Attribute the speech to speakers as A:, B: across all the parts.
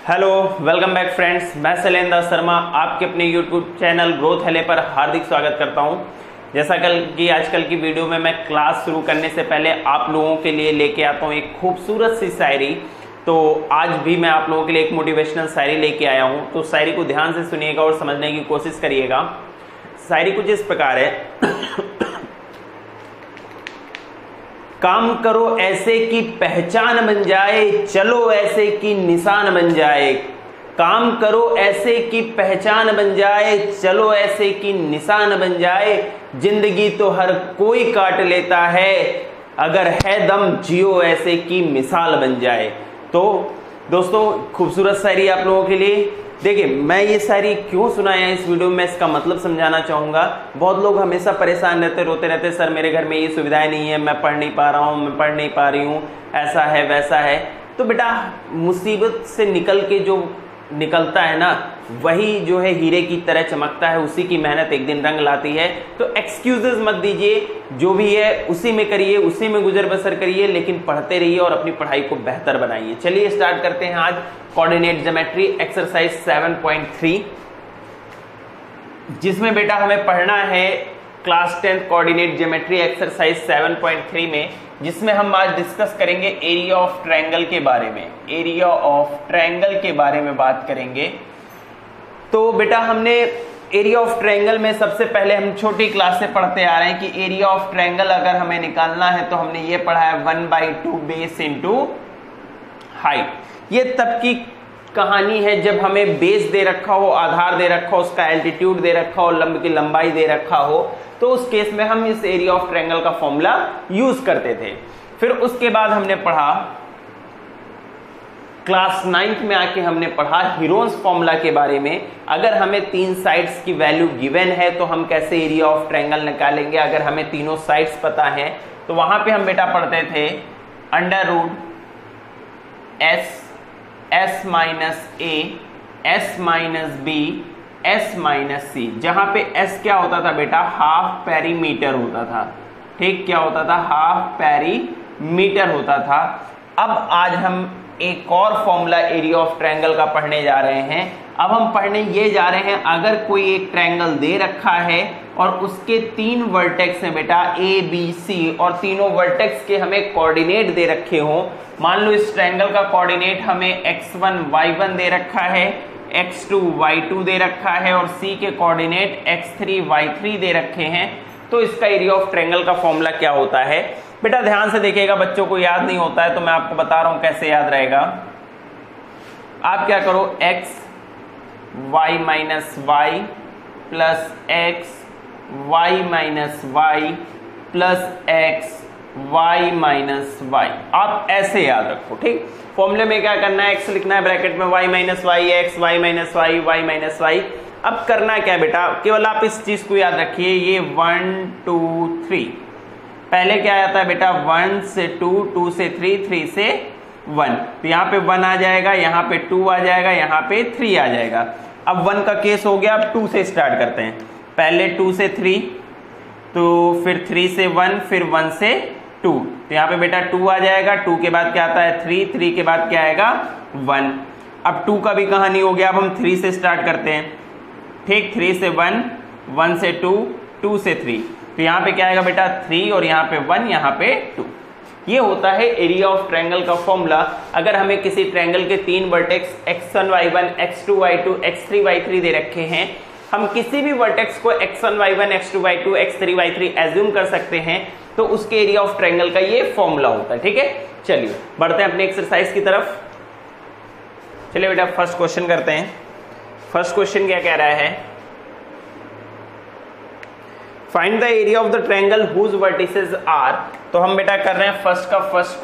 A: Hello, welcome back friends. मैं शैलेंद्र शर्मा आपके अपने यूट्यूब चैनल ग्रोथ हेले पर हार्दिक स्वागत करता हूं। जैसा कि आजकल की वीडियो में मैं क्लास शुरू करने से पहले आप लोगों के लिए लेके आता हूं एक खूबसूरत सी शायरी। तो आज भी मैं आप लोगों के लिए एक मोटिवेशनल शायरी लेके आया हूं, तो शायरी को ध्यान से सुनिएगा और समझने की कोशिश करिएगा। शायरी कुछ इस प्रकार है। काम करो ऐसे कि पहचान बन जाए, चलो ऐसे कि निशान बन जाए। काम करो ऐसे कि पहचान बन जाए, चलो ऐसे कि निशान बन जाए। जिंदगी तो हर कोई काट लेता है, अगर है दम जियो ऐसे कि मिसाल बन जाए। तो दोस्तों, खूबसूरत शायरी आप लोगों के लिए। देखिए, मैं ये शायरी क्यों सुनाया इस वीडियो में, इसका मतलब समझाना चाहूंगा। बहुत लोग हमेशा परेशान रहते, रोते रहते, सर मेरे घर में ये सुविधाएं नहीं है, मैं पढ़ नहीं पा रहा हूँ, मैं पढ़ नहीं पा रही हूँ, ऐसा है वैसा है। तो बेटा, मुसीबत से निकल के जो निकलता है ना, वही जो है हीरे की तरह चमकता है। उसी की मेहनत एक दिन रंग लाती है। तो एक्सक्यूजेस मत दीजिए, जो भी है उसी में करिए, उसी में गुजर बसर करिए, लेकिन पढ़ते रहिए और अपनी पढ़ाई को बेहतर बनाइए। चलिए स्टार्ट करते हैं आज कोऑर्डिनेट ज्योमेट्री एक्सरसाइज 7.3, जिसमें बेटा हमें पढ़ना है क्लास 10 कोऑर्डिनेट ज्योमेट्री एक्सरसाइज 7.3 में, जिसमें हम आज डिस्कस करेंगे एरिया ऑफ ट्रायंगल के बारे में। एरिया ऑफ ट्रायंगल के बारे में बात करेंगे। तो बेटा, हमने एरिया ऑफ ट्रायंगल में सबसे पहले हम छोटी क्लास से पढ़ते आ रहे हैं कि एरिया ऑफ ट्रायंगल अगर हमें निकालना है तो हमने ये पढ़ा है 1/2 बेस इंटू हाइट। ये तब की कहानी है जब हमें बेस दे रखा हो, आधार दे रखा हो, उसका एल्टीट्यूड दे रखा हो, लंब की लंबाई दे रखा हो, तो उस केस में हम इस एरिया ऑफ ट्रायंगल का फॉर्मूला यूज करते थे। फिर उसके बाद हमने पढ़ा क्लास 9th में आके हमने पढ़ा हीरोन्स फॉर्मूला के बारे में। अगर हमें 3 साइड्स की वैल्यू गिवन है तो हम कैसे एरिया ऑफ ट्रायंगल निकालेंगे। अगर हमें तीनों साइड्स पता है तो वहां पे हम बेटा पढ़ते थे √S S minus A, S minus B, S minus C, जहां पे S क्या होता था बेटा, हाफ पेरीमीटर होता था। ठीक, क्या होता था, हाफ पेरीमीटर होता था। अब आज हम एक और फॉर्मूला एरिया ऑफ ट्रायंगल का पढ़ने जा रहे हैं। अब हम पढ़ने ये जा रहे हैं, अगर कोई एक ट्रायंगल दे रखा है और उसके 3 वर्टेक्स हैं बेटा A, B, C, और तीनों वर्टेक्स के हमें कोऑर्डिनेट दे रखे हों। मान लो इस ट्रायंगल का कोऑर्डिनेट हमें x1 y1 दे रखा है, x2 y2 दे रखा है और C के कोऑर्डिनेट x3 y3 दे रखे हैं। तो इसका एरिया ऑफ ट्रायंगल का फॉर्मूला क्या होता है बेटा, ध्यान से देखिएगा। बच्चों को याद नहीं होता है तो मैं आपको बता रहा हूं कैसे याद रहेगा। आप क्या करो, x y minus y plus x y minus y plus x y minus y, आप ऐसे याद रखो। ठीक, फॉर्मूले में क्या करना है, x लिखना है ब्रैकेट में, y minus y, x y minus y, y minus y. अब करना क्या बेटा, केवल आप इस चीज को याद रखिए, ये 1 2 3, पहले क्या आता है बेटा, 1 से 2, 2 से 3, 3 से 1, तो यहाँ पे 1 आ जाएगा, यहाँ पे 2 आ जाएगा, यहाँ पे 3 आ जाएगा। अब 1 का केस हो गया, अब 2 से स्टार्ट करते हैं। पहले 2 से 3, तो फिर 3 से 1, फिर 1 से 2, तो यहाँ पे बेटा 2 आ जाएगा। 2 के बाद क्या आता है 3, 3 के बाद क्या आएगा 1। अब 2 का भी कहानी हो गया, अब हम 3 से स्टार्ट करते हैं। ठीक, 3 से 1, 1 से 2, 2 से 3, तो यहाँ पे क्या आएगा बेटा 3, और यहाँ पे 1, यहाँ पे 2। ये होता है एरिया ऑफ ट्रायंगल का फॉर्मूला। अगर हमें किसी ट्रायंगल के 3 vertex x1 y1, x2 y2, x3 y3 दे रखे हैं, हम किसी भी वर्टेक्स को x1 y1, x2 y2, x3 y3 assume कर सकते हैं, तो उसके एरिया ऑफ ट्रायंगल का ये फॉर्मूला होता है। ठीक है, चलिए बढ़ते हैं अपने एक्सरसाइज की तरफ। चलिए बेटा, फर्स्ट क्वेश्चन करते हैं। फर्स्ट क्वेश्चन क्या कह रहा है, find the area of the triangle whose vertices are. तो हम बेटा कर रहे हैं फर्स्ट का फर्स्ट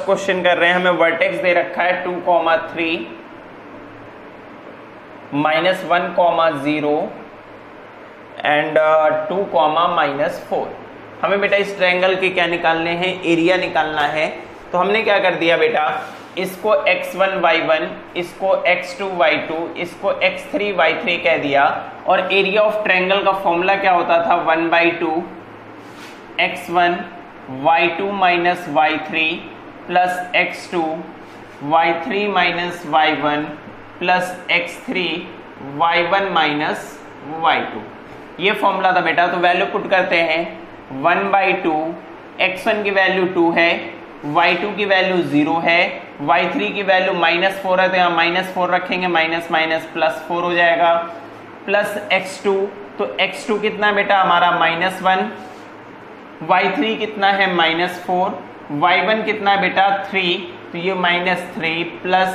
A: क्वेश्चन कर रहे हैं। हमें वर्टेक्स दे रखा है 2, 3, -1, 0 एंड 2, -4। हमें बेटा इस ट्रायंगल के क्या निकालने हैं, एरिया निकालना है। तो हमने क्या कर दिया बेटा, इसको x1 y1, इसको x2 y2, इसको x3 y3 कह दिया। और एरिया ऑफ ट्रायंगल का फॉर्मूला क्या होता था, 1/2 x1 y2 minus y3 plus x2 y3 minus y1 plus x3 y1 minus y2। ये फॉर्मूला था बेटा। तो वैल्यू पुट करते हैं 1/2, x1 की वैल्यू 2 है, y2 की वैल्यू 0 है, y3 की वैल्यू -4 है, तो यहाँ -4 रखेंगे, माइनस माइनस प्लस 4 हो जाएगा, प्लस x2। तो x2 कितना बेटा हमारा -1, y3 कितना है -4, y1 कितना बेटा 3, तो ये -3 प्लस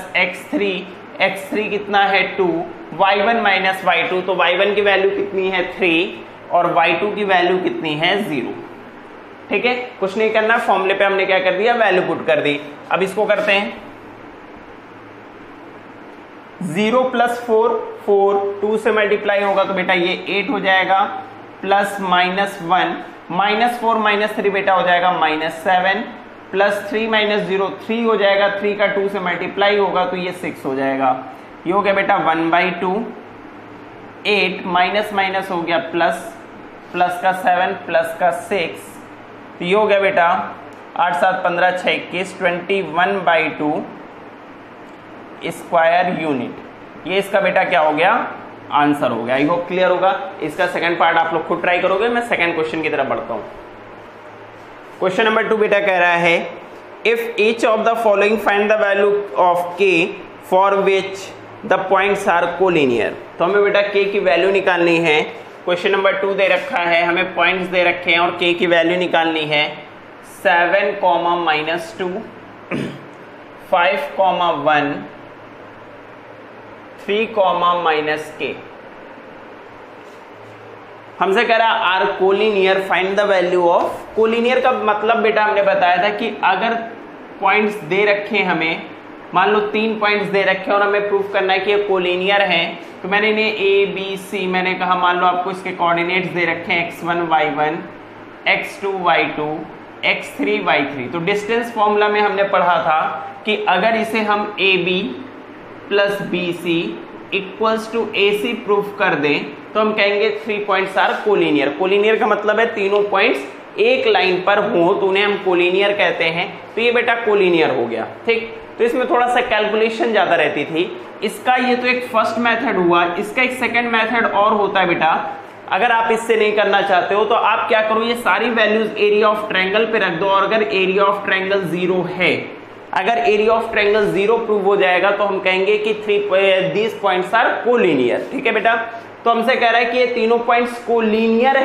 A: x3 कितना है 2, y1 माइनस y2, तो y1 की वैल्यू कितनी है 3 और y2 की वैल्यू कितनी है 0। ठीक है, कुछ नहीं करना, फॉर्मूले पे हमने क्या कर दिया, वैल्यू पुट कर दी। अब इसको करते हैं 0 प्लस 4 4, 2 से मल्टीप्लाई होगा तो बेटा ये 8 हो जाएगा, प्लस -1 -4 -3 बेटा हो जाएगा -7, प्लस 3 -0 3 हो जाएगा, 3 का 2 से मल्टीप्लाई होगा तो ये 6 हो जाएगा। ये हो गया बेटा 1/2, 8 माइनस माइनस हो गया प्लस, प्लस का 7 प्लस का 6, तो ये हो गया बेटा 8 7 15 6 21 21/2 स्क्वायर यूनिट। ये इसका बेटा क्या हो गया, आंसर हो गया। आई होप क्लियर होगा। इसका सेकंड पार्ट आप लोग खुद ट्राई करोगे, मैं सेकंड क्वेश्चन की तरफ बढ़ता हूं। क्वेश्चन नंबर 2 बेटा कह रहा है if each of the following find the value of k for which the points are collinear. तो हमें बेटा k की वैल्यू निकालनी है। क्वेश्चन नंबर 2 दे रखा है, हमें पॉइंट्स दे रखे हैं और k की वैल्यू निकालनी है 7, -2 5, 1 3, -k। हमसे कह रहा are collinear, find the value of collinear. का मतलब बेटा हमने बताया था कि अगर पॉइंट्स दे रखे हमें, मान लो 3 पॉइंट्स दे रखे और हमें प्रूफ करना है कि ये कोलिनियर है, तो मैंने इन्हें ए बी सी मैंने कहा, मान लो आपको इसके कोऑर्डिनेट्स दे रखे हैं x1 y1 x2 y2 x3 y3। तो डिस्टेंस फॉर्मूला में हमने पढ़ा था कि अगर इसे हम A B plus B C equals to A C proof कर दें तो हम कहेंगे 3 पॉइंट्स आर कोलिनियर। कोलिनियर का मतलब है तीनों पॉइंट्स एक लाइन पर हो तो उन्हें हम कोलिनियर कहते हैं। तो ये बेटा कोलिनियर हो गया। ठीक, तो इसमें थोड़ा सा कैलकुलेशन ज्यादा रहती थी। इसका ये तो एक फर्स्ट मेथड हुआ, इसका एक सेकंड मेथड और होता है बेटा। अगर आप इससे नहीं करना चाहते हो तो आप क्या करो, ये सारी वैल्यूज एरिया ऑफ ट्रायंगल पे रख दो और अगर एरिया ऑफ ट्रायंगल 0 है, अगर एरिया ऑफ ट्रायंगल 0 प्रूव हो जाएगा तो हम कहेंगे कि दीज पॉइंट्स आर कोलिनियर। ठीक है बेटा, तो हमसे कह रहा है कि ये तीनों पॉइंट्स कोलिनियर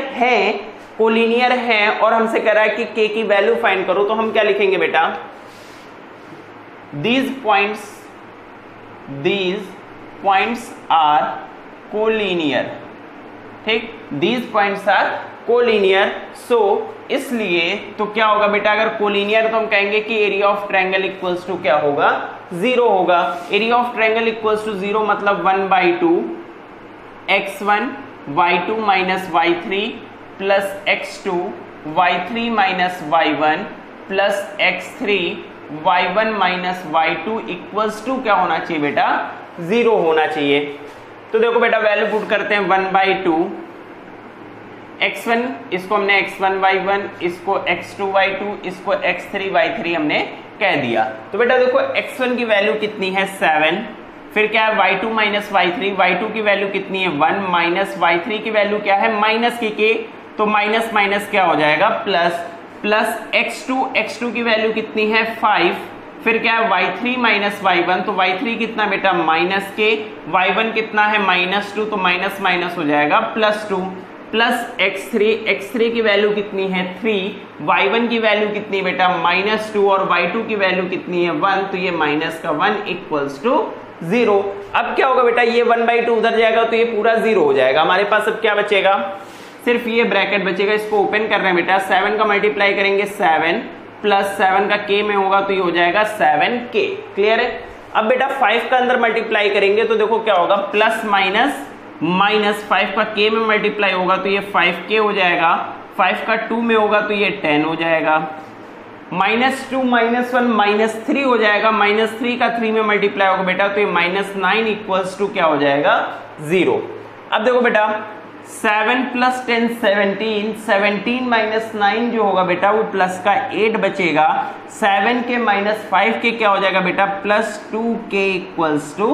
A: हैं और हमसे कह रहा है कि k की वैल्यू फाइंड करो। तो हम क्या लिखेंगे बेटा, दीज पॉइंट्स आर कोलिनियर। ठीक, दीज पॉइंट्स आर कोलिनियर, सो इसलिए तो क्या होगा बेटा, अगर कोलिनियर तो हम कहेंगे कि area of triangle equals to क्या होगा, 0 होगा। Area of triangle equals to 0 मतलब 1/2 x1 y2 minus y3 plus x2 y3 minus y1 plus x3 y1 minus y2 equals to क्या होना चाहिए बेटा, 0 होना चाहिए। तो देखो बेटा वैल्यू पुट करते हैं 1/2 x1, इसको हमने x1 y1, इसको x2 y2, इसको x3 y3 हमने कह दिया। तो बेटा देखो x1 की वैल्यू कितनी है 7, फिर क्या है y2 माइनस y3, y2 की वैल्यू कितनी है 1, माइनस y3 की वैल्यू क्या है माइनस की k, तो माइनस माइनस क्या हो जाएगा प्लस, प्लस x2 की वैल्यू कितनी है 5, फिर क्या है y3 माइनस y1, तो y3 कितना बेटा माइनस k, y1 कितना है -2, तो माइनस माइनस हो जाएगा +2, प्लस x3 की वैल्यू कितनी है 3, y1 की वैल्यू कितनी बेटा -2 और y2 की वैल्यू कितनी है 1, तो ये माइनस का 1 इक्वल्स टू 0। अब क्या होगा बेटा, ये 1/2 उधर जाएगा तो ये पूरा 0 हो जाएगा। हमारे पास अब क्या बचेगा, सिर्फ ये ब्रैकेट बचेगा, इसको ओपन कर रहे हैं बेटा। 7 का मल्टीप्लाई करेंगे 7 प्लस 7 का k में होगा तो ये हो जाएगा 7k। क्लियर है। अब बेटा 5 का अंदर मल्टीप्लाई करेंगे तो देखो क्या होगा, प्लस माइनस माइनस 5 का k में मल्टीप्लाई होगा तो ये 5k हो जाएगा, 5 का 2 में होगा तो ये 10 हो जाएगा, -2 -1 -3 हो जाएगा, -3 का 3 में मल्टीप्लाई होगा बेटा तो ये -9 इक्वल्स टू क्या हो जाएगा 0। अब देखो बेटा 7 प्लस 10 17, 17 माइनस 9 जो होगा बेटा वो प्लस का 8 बचेगा। 7 के माइनस 5 के क्या हो जाएगा बेटा प्लस 2k इक्वल्स टू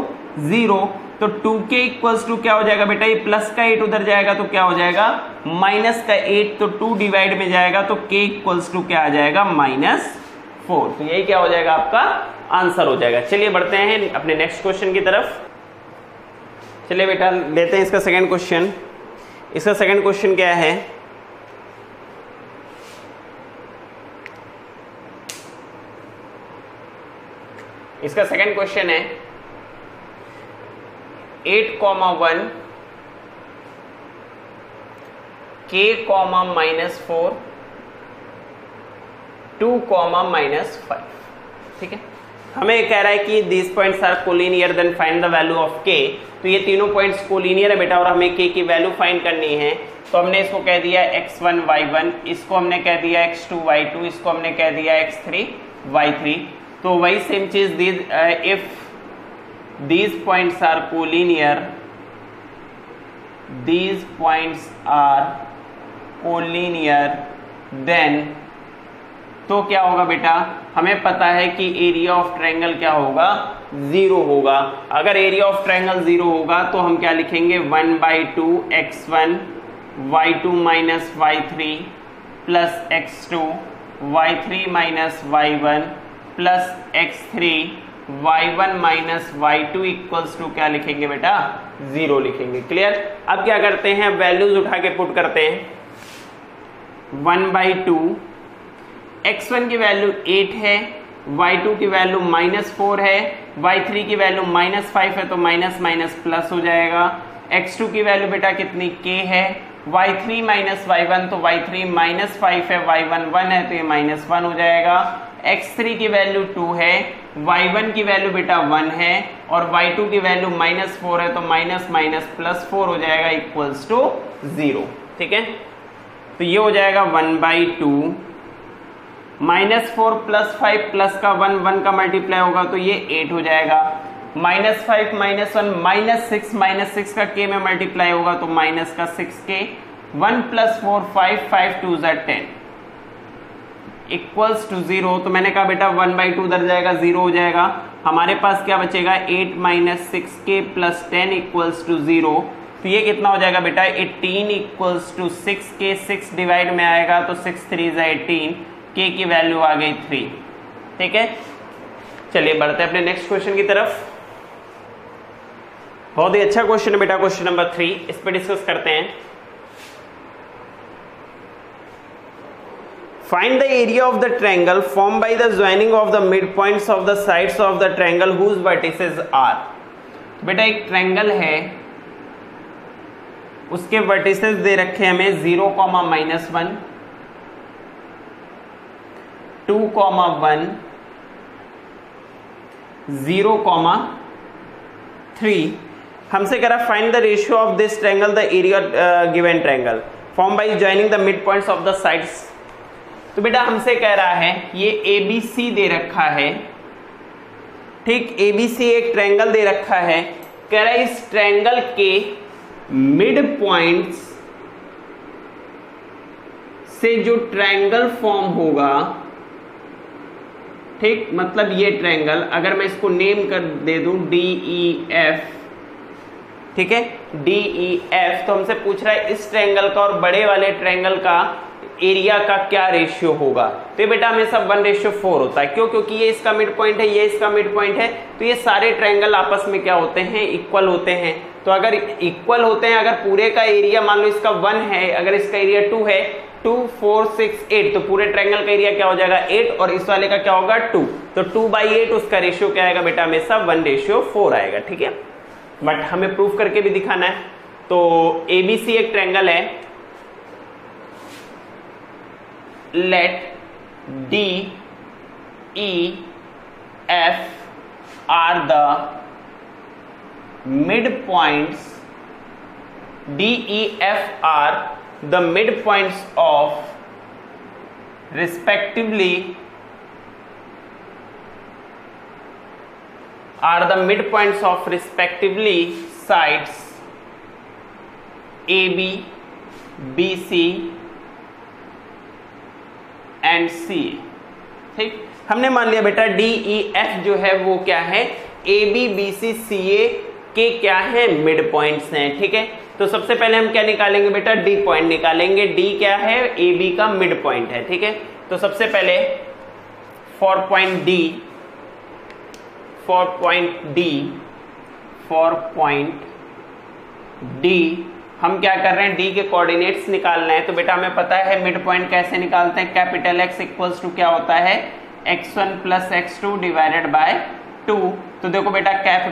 A: 0। तो 2k इक्वल्स टू क्या हो जाएगा बेटा, ये प्लस का 8 उधर जाएगा तो क्या हो जाएगा माइनस का 8, तो 2 डिवाइड में जाएगा तो k इक्वल्स टू क्या आ जाएगा -4। तो यही क्या हो जाएगा आपका आंसर हो जाएगा। चलिए बढ़ते हैं अपने नेक्स्ट क्वेश्चन की तरफ। चलिए बेटा लेते हैं इसका सेकंड क्वेश्चन। इसका सेकंड क्वेश्चन क्या है, इसका सेकंड क्वेश्चन है 8,1 k, -4 2, -5। ठीक है, हमें कह रहा है कि this points are collinear then find the value of k। तो ये तीनों पॉइंट्स कोलिनियर है बेटा और हमें k की वैल्यू फाइंड करनी है। तो हमने इसको कह दिया x1 y1, इसको हमने कह दिया x2 y2, इसको हमने कह दिया x3 y3। तो वही सेम चीज if these points are collinear, these points are collinear, then तो क्या होगा बेटा, हमें पता है कि एरिया ऑफ ट्रायंगल क्या होगा 0 होगा। अगर एरिया ऑफ ट्रायंगल 0 होगा तो हम क्या लिखेंगे 1/2 x1 y2 minus y3 plus x2 y3 minus y1 plus x3 y1 minus y2 equals to क्या लिखेंगे बेटा 0 लिखेंगे। क्लियर। अब क्या करते हैं, वैल्यूज उठा के पुट करते हैं। 1/2 x1 की वैल्यू 8 है, y2 की वैल्यू -4 है, y3 की वैल्यू -5 है तो माइनस माइनस प्लस हो जाएगा। x2 की वैल्यू बेटा कितनी k है, y3 माइनस y1 तो y3 -5 है, y1 1 है तो ये -1 हो जाएगा। x3 की वैल्यू 2 है, y1 की वैल्यू बेटा 1 है और y2 की वैल्यू -4 है तो माइनस माइनस प्लस 4 हो जाएगा इक्वल्स टू 0। ठीक है, तो ये हो जाएगा 1/2 -4 प्लस 5 प्लस का 1 1 का मल्टीप्लाई होगा तो ये 8 हो जाएगा। -5 -1 -6 का k में मल्टीप्लाई होगा तो माइनस का 6k। 1 + 4 5 5 2 10 equals to 0। तो मैंने कहा बेटा 1/2 उधर जाएगा 0 हो जाएगा। हमारे पास क्या बचेगा 8 - 6k + 10 इक्वल्स टू 0। तो ये कितना हो जाएगा बेटा 18 इक्वल्स टू 6k। 6 डिवाइड में आएगा तो 6 3 18, k की वैल्यू आ गई 3। ठीक है, चलिए बढ़ते हैं अपने नेक्स्ट क्वेश्चन की तरफ। बहुत ही अच्छा क्वेश्चन है बेटा, क्वेश्चन नंबर 3, इस पे डिस्कस करते हैं। Find the area of the triangle form by the joining of the mid points of the sides of the triangle whose vertices are. बेटा एक ट्रायंगल है, उसके वर्टिसेस दे रखे हैं हमें 0, -1 2, 1 0, 3। हमसे कह रहा find the ratio of this triangle the area given triangle form bye joining the mid points of the sides. तो बेटा हमसे कह रहा है ये ABC दे रखा है, ठीक, ABC एक ट्रायंगल दे रखा है। कह रहा है इस ट्रायंगल के मिड पॉइंट्स से जो ट्रायंगल फॉर्म होगा, ठीक, मतलब ये ट्रायंगल अगर मैं इसको नेम कर दे दूं DEF, ठीक है, DEF, तो हमसे पूछ रहा है इस ट्रायंगल का और बड़े वाले ट्रायंगल का एरिया का क्या रेशियो होगा। तो ये बेटा हमेशा 1:4 होता है। क्यों? क्योंकि ये इसका मिड पॉइंट है, ये इसका मिड पॉइंट है, तो ये सारे ट्रायंगल आपस में क्या होते हैं, इक्वल होते हैं। तो अगर इक्वल होते हैं, अगर पूरे का एरिया मान लो इसका 1 है, अगर इसका एरिया 2 है, 2 4 6 8, तो पूरे ट्रायंगल का एरिया क्या हो जाएगा 8 और इस वाले का क्या होगा 2। तो 2/8 उसका रेशियो क्या आएगा बेटा, हमेशा 1:4 आएगा। ठीक है, बट हमें प्रूफ करके भी दिखाना है। तो ABC एक ट्रायंगल है, let DEF are the midpoints, DEF are the midpoints of respectively sides A B, B C and C. ठीक, हमने मान लिया बेटा डी ई एफ जो है वो क्या है, ए बी बी सी सी ए के क्या है, मिड पॉइंट्स हैं। ठीक है, तो सबसे पहले हम क्या निकालेंगे बेटा, डी पॉइंट निकालेंगे। डी क्या है, ए बी का मिड पॉइंट है। ठीक है, तो सबसे पहले फॉर पॉइंट डी हम क्या कर रहे हैं, डी के कोऑर्डिनेट्स निकालना है। तो बेटा हमें पता है मिड पॉइंट कैसे निकालते हैं, कैपिटल एक्स इक्वल्स टू क्या होता है, x1 plus x2 divided by 2। तो देखो बेटा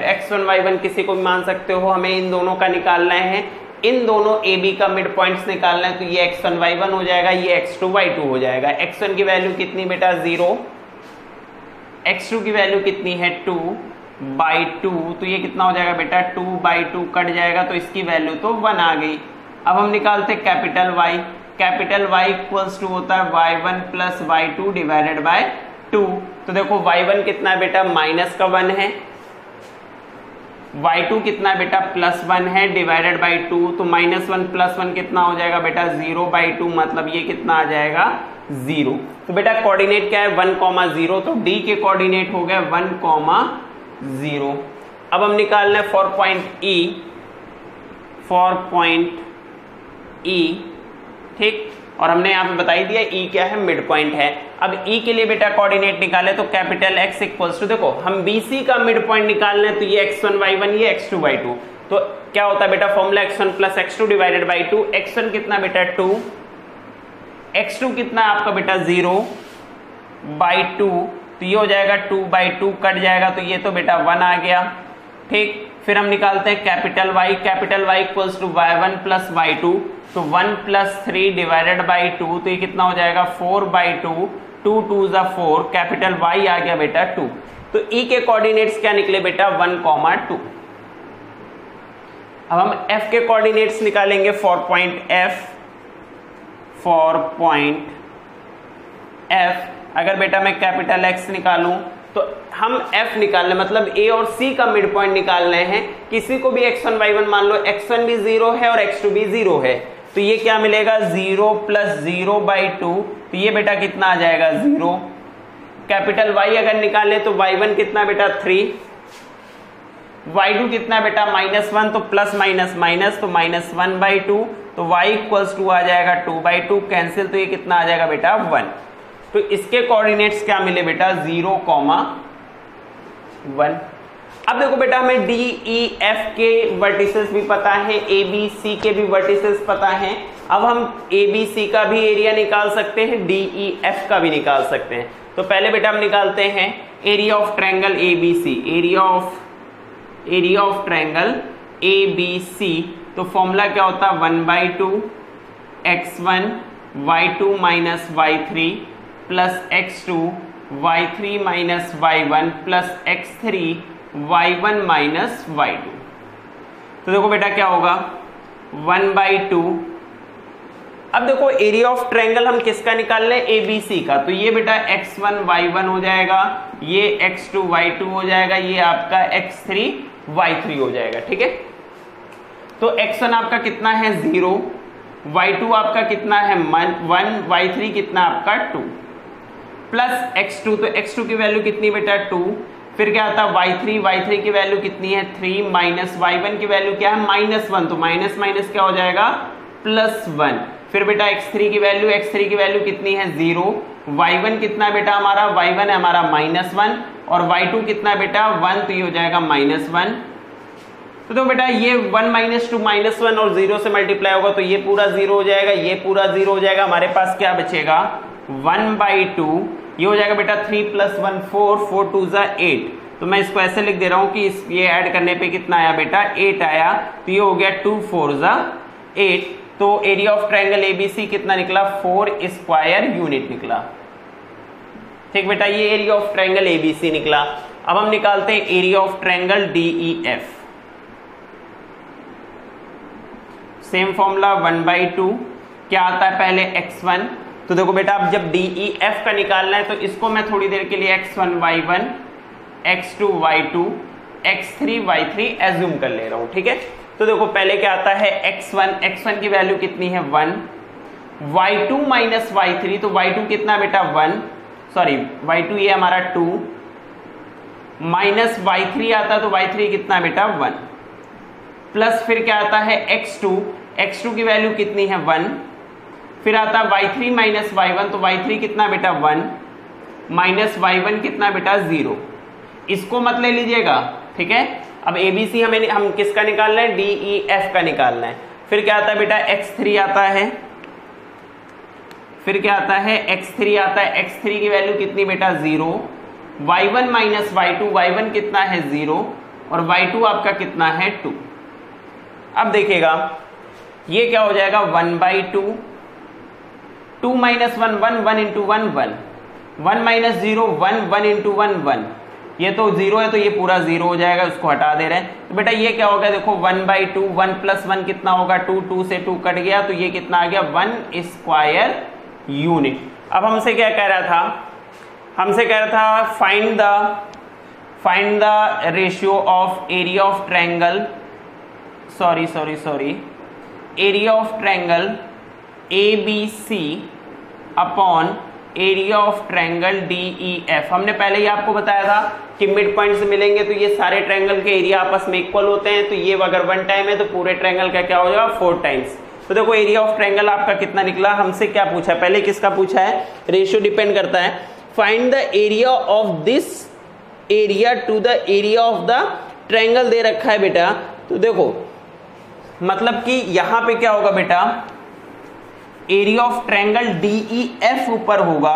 A: x1 y1 किसी को भी मान सकते हो, हमें इन दोनों का निकालना है, इन दोनों ए बी का मिड पॉइंट्स निकालना है। तो ये x1 y1 हो जाएगा, ये x2 y2 हो जाएगा। x1 की वैल्यू कितनी बेटा 0, x2 की वैल्यू कितनी है 2/2, तो ये कितना हो जाएगा बेटा 2/2 कट जाएगा, तो इसकी वैल्यू तो 1 आ गई। अब हम निकालते हैं कैपिटल Y इक्वल्स टू होता है y1 plus y2 divided by 2। तो देखो y1 कितना है बेटा, माइनस का 1 है, y2 कितना है बेटा, +1 है डिवाइडेड बाय 2। तो -1 + 1 कितना हो जाएगा बेटा 0/2, मतलब ये कितना आ जाएगा 0। तो बेटा कोऑर्डिनेट क्या है 1,0, तो D के कोऑर्डिनेट हो गए 1,0। अब हम निकाल लें फॉर पॉइंट E। ठीक, और हमने यहाँ पे बताई दिया E क्या है, मिड पॉइंट है। अब E के लिए बेटा कोऑर्डिनेट निकाले तो कैपिटल X इक्वल्स टू, देखो हम BC का मिड पॉइंट निकालना है, तो ये x1 y1 ये x2 y2। तो क्या होता है बेटा formula x1 plus x2 divided by 2। x1 कितना बेटा 2, x2 कितना है आपका बेटा 0/2, तो ये हो जाएगा 2/2 कट जाएगा, तो ये तो बेटा 1 आ गया। ठीक, फिर हम निकालते हैं capital Y equals to y1 plus y2। तो 1 + 3 डिवाइडेड बाई 2, तो ये कितना हो जाएगा 4/2, 2 2 = 4, कैपिटल Y आ गया बेटा 2। तो E के कोऑर्डिनेट्स क्या निकले बेटा 1,2। अब हम F के कोऑर्डिनेट्स निकालेंगे फॉर पॉइंट F। अगर बेटा मैं कैपिटल X निकालूं तो हम F निकालने मतलब A और C का मिड पॉइंट निकालने हैं। किसी को भी x1 y1 मान लो, x1 भी 0 है और x2 भी 0 है, तो ये क्या मिलेगा 0 + 0/2, तो ये बेटा कितना आ जाएगा 0। कैपिटल Y अगर निकालें तो y1 कितना बेटा 3, y2 कितना बेटा -1, तो प्लस माइनस माइनस, तो -1/2, तो y इक्वल्स टू आ जाएगा 2/2 कैंसिल, तो ये कितना आ जाएगा बेटा 1। तो इसके कोऑर्डिनेट्स क्या मिले बेटा 0,1। अब देखो बेटा हमें डी ई एफ के वर्टिसेस भी पता है, ए बी सी के भी वर्टिसेस पता हैं। अब हम ए बी सी का भी एरिया निकाल सकते हैं, डी ई एफ का भी निकाल सकते हैं। तो पहले बेटा हम निकालते हैं area of triangle A B C, area of triangle A B C. तो फॉर्मूला क्या होता है 1/2 x1 y2 minus y3 plus x2 y3 minus y1 plus x3 y1 minus y2। तो देखो बेटा क्या होगा 1/2। अब देखो एरिया ऑफ ट्रायंगल हम किसका निकाल रहे हैं, ABC का। तो ये बेटा x1 y1 हो जाएगा, ये x2 y2 हो जाएगा, ये आपका x3 y3 हो जाएगा। ठीक है, तो x1 आपका कितना है 0, y2 आपका कितना है 1, y3 कितना आपका 2 प्लस x2। तो x2 की वैल्यू कितनी बेटा 2, फिर क्या आता है y3 की वैल्यू कितनी है 3, माइनस y1 की वैल्यू क्या है -1, तो माइनस माइनस क्या हो जाएगा +1। फिर बेटा x3 की वैल्यू कितनी है 0, y1 कितना बेटा हमारा y1 है हमारा -1 और y2 कितना बेटा 1, तो ये हो जाएगा -1। तो बेटा ये 1 - 2 -1 और 0 से मल्टीप्लाई होगा तो ये पूरा 0 हो जाएगा, ये पूरा 0 हो जाएगा। हमारे पास क्या बचेगा 1/2, ये हो जाएगा बेटा 3 + 1 4, 4 2 = 8। तो मैं इसको ऐसे लिख दे रहा हूं कि ये ऐड करने पे कितना आया बेटा 8 आया, तो ये हो गया 2 4 = 8। तो एरिया ऑफ ट्रायंगल एबीसी कितना निकला 4 स्क्वायर यूनिट निकला। ठीक बेटा, ये एरिया ऑफ ट्रायंगल एबीसी निकला। अब हम निकालते हैं area of triangle DEF. Same formula 1/2 क्या आता है पहले x1। तो देखो बेटा अब जब डीईएफ का निकालना है तो इसको मैं थोड़ी देर के लिए x1 y1 x2 y2 x3 y3 assume कर ले रहा हूं। ठीक है, तो देखो पहले क्या आता है x1 की वैल्यू कितनी है 1, y2 माइनस y3, तो y2 कितना बेटा 1, सॉरी y2 ये हमारा 2, माइनस y3 आता तो y3 कितना बेटा 1, प्लस फिर क्या आता है x2 की वैल्यू कितनी है 1, फिर आता y3 माइनस y1, तो y3 कितना बेटा 1, माइनस y1 कितना बेटा 0, इसको मत ले लीजिएगा, ठीक है। अब ABC हम किसका निकालना है, DEF का निकालना है। फिर क्या आता है बेटा x3 आता है, फिर क्या आता है x3 आता है, x3 की वैल्यू कितनी बेटा 0, y1 माइनस y2, y1 कितना है 0 और y2 आपका कितना है 2। अब देखिएगा ये क्या हो जाएगा 1/2, 2 माइनस 1 1, 1 इंटू 1 1, 1 माइनस 0 1, 1 इंटू 1 1, ये तो 0 है तो ये पूरा 0 हो जाएगा, उसको हटा दे रहे हैं। तो बेटा ये क्या होगा, देखो 1/2, 1 प्लस 1 कितना होगा 2, 2 से 2 कट गया तो ये कितना आ गया 1 स्क्वायर यूनिट। अब हमसे क्या कह रहा था, हमसे कह रहा था find the ratio of area of triangle, sorry area of triangle ABC upon area of triangle DEF। हमने पहले ही आपको बताया था कि मिड पॉइंट से मिलेंगे तो ये सारे ट्रायंगल के एरिया आपस में इक्वल होते हैं, तो ये अगर 1 टाइम है तो पूरे ट्रायंगल का क्या हो जाएगा 4 टाइम्स। तो देखो एरिया ऑफ ट्रायंगल आपका कितना निकला, हमसे क्या पूछा है, पहले किसका पूछा है, रेशियो डिपेंड करता है। Find the area of this area to the area of the triangle दे रखा है बेटा। तो देखो मतलब कि यहां पे क्या होगा बेटा, एरिया ऑफ ट्रायंगल DEF ऊपर होगा,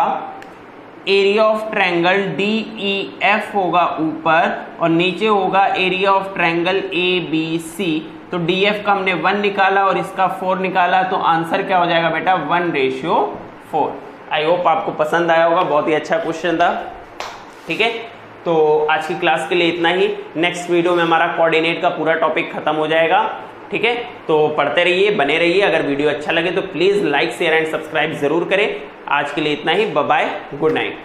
A: एरिया ऑफ ट्रायंगल DEF होगा ऊपर और नीचे होगा एरिया ऑफ ट्रायंगल ABC। तो DF का हमने 1 निकाला और इसका 4 निकाला, तो आंसर क्या हो जाएगा बेटा 1/4। आई होप आपको पसंद आया होगा, बहुत ही अच्छा क्वेश्चन था, ठीक है। तो आज की क्लास के लिए इतना ही, नेक्स्ट वीडियो में हमारा कोऑर्डिनेट का पूरा टॉपिक खत्म हो जाएगा, ठीक है। तो पढ़ते रहिए, बने रहिए। अगर वीडियो अच्छा लगे तो please like share and subscribe जरूर करें। आज के लिए इतना ही, बाय बाय, गुड नाइट।